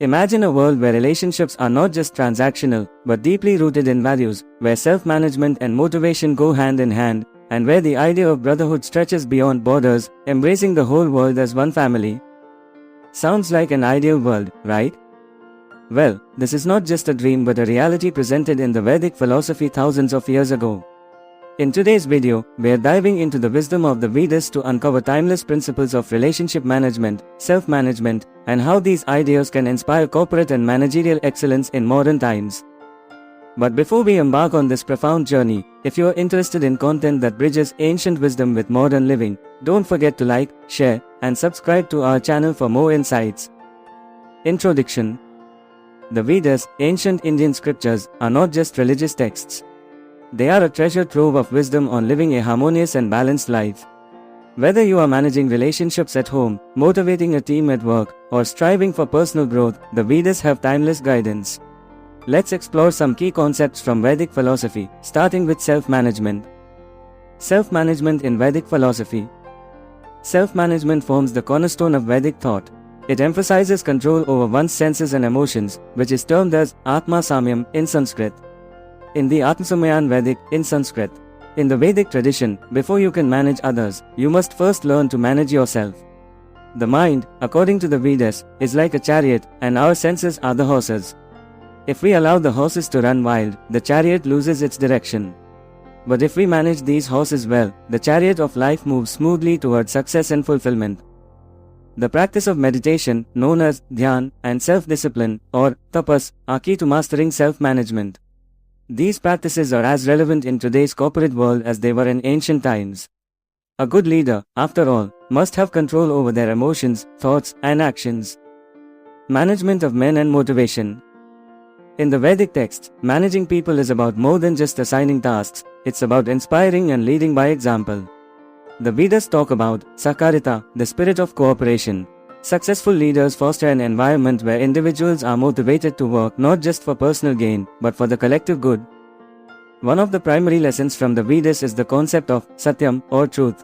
Imagine a world where relationships are not just transactional, but deeply rooted in values, where self-management and motivation go hand in hand, and where the idea of brotherhood stretches beyond borders, embracing the whole world as one family. Sounds like an ideal world, right? Well, this is not just a dream but a reality presented in the Vedic philosophy thousands of years ago. In today's video, we are diving into the wisdom of the Vedas to uncover timeless principles of relationship management, self-management, and how these ideas can inspire corporate and managerial excellence in modern times. But before we embark on this profound journey, if you are interested in content that bridges ancient wisdom with modern living, don't forget to like, share, and subscribe to our channel for more insights. Introduction. The Vedas, ancient Indian scriptures, are not just religious texts. They are a treasure trove of wisdom on living a harmonious and balanced life. Whether you are managing relationships at home, motivating a team at work, or striving for personal growth, the Vedas have timeless guidance. Let's explore some key concepts from Vedic philosophy, starting with self-management. Self-management in Vedic philosophy. Self-management forms the cornerstone of Vedic thought. It emphasizes control over one's senses and emotions, which is termed as Atma Samyam in Sanskrit. In the Atmasamayan Vedic, in Sanskrit. In the Vedic tradition, before you can manage others, you must first learn to manage yourself. The mind, according to the Vedas, is like a chariot, and our senses are the horses. If we allow the horses to run wild, the chariot loses its direction. But if we manage these horses well, the chariot of life moves smoothly towards success and fulfillment. The practice of meditation, known as dhyan, and self-discipline, or tapas, are key to mastering self-management. These practices are as relevant in today's corporate world as they were in ancient times. A good leader, after all, must have control over their emotions, thoughts, and actions. Management of men and motivation. In the Vedic texts, managing people is about more than just assigning tasks, it's about inspiring and leading by example. The Vedas talk about Sakarita, the spirit of cooperation. Successful leaders foster an environment where individuals are motivated to work not just for personal gain, but for the collective good. One of the primary lessons from the Vedas is the concept of Satyam, or truth.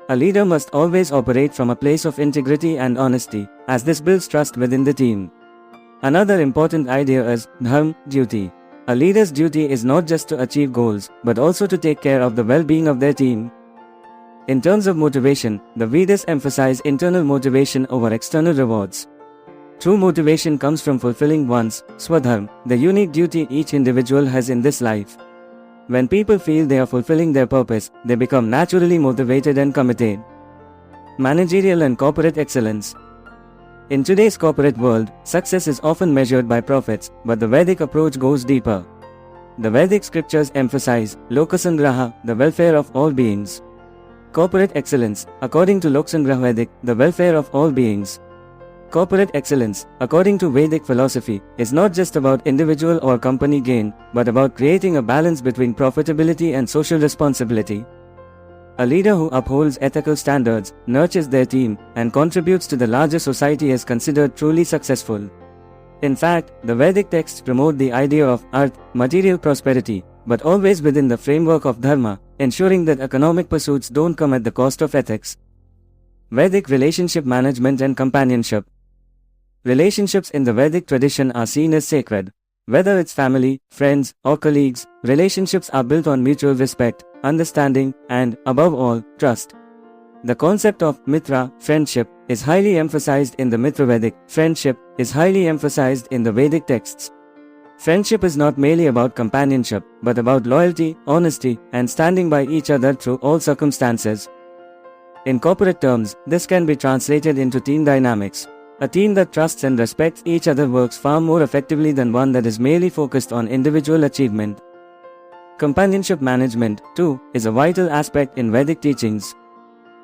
A leader must always operate from a place of integrity and honesty, as this builds trust within the team. Another important idea is dharma, duty. A leader's duty is not just to achieve goals, but also to take care of the well-being of their team. In terms of motivation, the Vedas emphasize internal motivation over external rewards. True motivation comes from fulfilling one's swadharma, the unique duty each individual has in this life. When people feel they are fulfilling their purpose, they become naturally motivated and committed. Managerial and Corporate Excellence. In today's corporate world, success is often measured by profits, but the Vedic approach goes deeper. The Vedic scriptures emphasize Lokasangraha, the welfare of all beings. Corporate excellence, according to Lokasangraha Vedic, the welfare of all beings. Corporate excellence, according to Vedic philosophy, is not just about individual or company gain, but about creating a balance between profitability and social responsibility. A leader who upholds ethical standards, nurtures their team, and contributes to the larger society is considered truly successful. In fact, the Vedic texts promote the idea of arth, material prosperity, but always within the framework of dharma, ensuring that economic pursuits don't come at the cost of ethics. Vedic Relationship Management and Companionship. Relationships in the Vedic tradition are seen as sacred. Whether it's family, friends, or colleagues, relationships are built on mutual respect, understanding, and, above all, trust. The concept of mitra, friendship, is highly emphasized in the Mitra Vedic. Friendship is highly emphasized in the Vedic texts. Friendship is not merely about companionship, but about loyalty, honesty, and standing by each other through all circumstances. In corporate terms, this can be translated into team dynamics. A team that trusts and respects each other works far more effectively than one that is merely focused on individual achievement. Companionship management, too, is a vital aspect in Vedic teachings.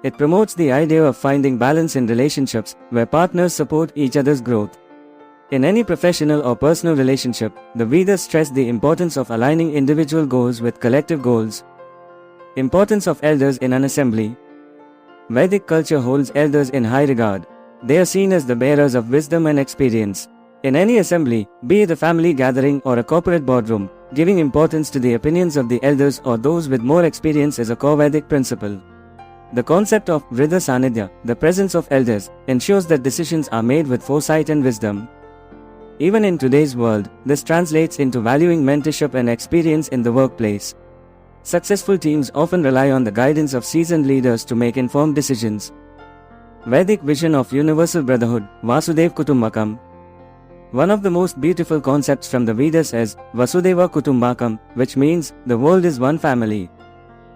It promotes the idea of finding balance in relationships, where partners support each other's growth. In any professional or personal relationship, the Vedas stress the importance of aligning individual goals with collective goals. Importance of elders in an assembly. Vedic culture holds elders in high regard. They are seen as the bearers of wisdom and experience. In any assembly, be it a family gathering or a corporate boardroom, giving importance to the opinions of the elders or those with more experience is a core Vedic principle. The concept of Vriddha Sanidhya, the presence of elders, ensures that decisions are made with foresight and wisdom. Even in today's world, this translates into valuing mentorship and experience in the workplace. Successful teams often rely on the guidance of seasoned leaders to make informed decisions. Vedic vision of universal brotherhood, Vasudhaiva Kutumbakam. One of the most beautiful concepts from the Vedas is Vasudhaiva Kutumbakam, which means the world is one family.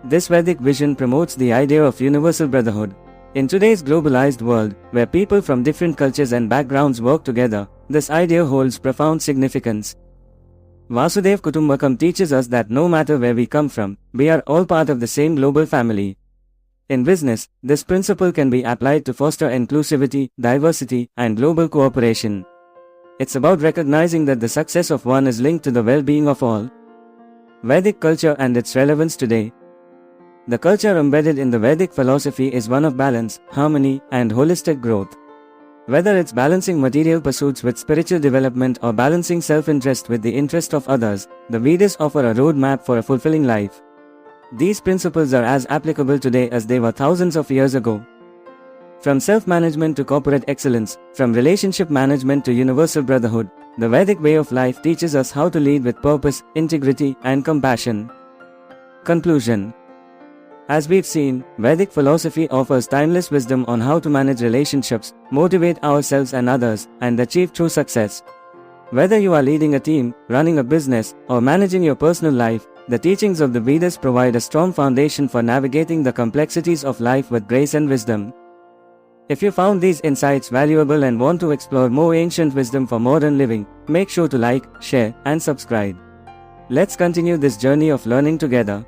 This Vedic vision promotes the idea of universal brotherhood. In today's globalized world, where people from different cultures and backgrounds work together, this idea holds profound significance. Vasudhaiva Kutumbakam teaches us that no matter where we come from, we are all part of the same global family. In business, this principle can be applied to foster inclusivity, diversity, and global cooperation. It's about recognizing that the success of one is linked to the well-being of all. Vedic culture and its relevance today. The culture embedded in the Vedic philosophy is one of balance, harmony, and holistic growth. Whether it's balancing material pursuits with spiritual development or balancing self-interest with the interest of others, the Vedas offer a roadmap for a fulfilling life. These principles are as applicable today as they were thousands of years ago. From self-management to corporate excellence, from relationship management to universal brotherhood, the Vedic way of life teaches us how to lead with purpose, integrity, and compassion. Conclusion. As we've seen, Vedic philosophy offers timeless wisdom on how to manage relationships, motivate ourselves and others, and achieve true success. Whether you are leading a team, running a business, or managing your personal life, the teachings of the Vedas provide a strong foundation for navigating the complexities of life with grace and wisdom. If you found these insights valuable and want to explore more ancient wisdom for modern living, make sure to like, share, and subscribe. Let's continue this journey of learning together.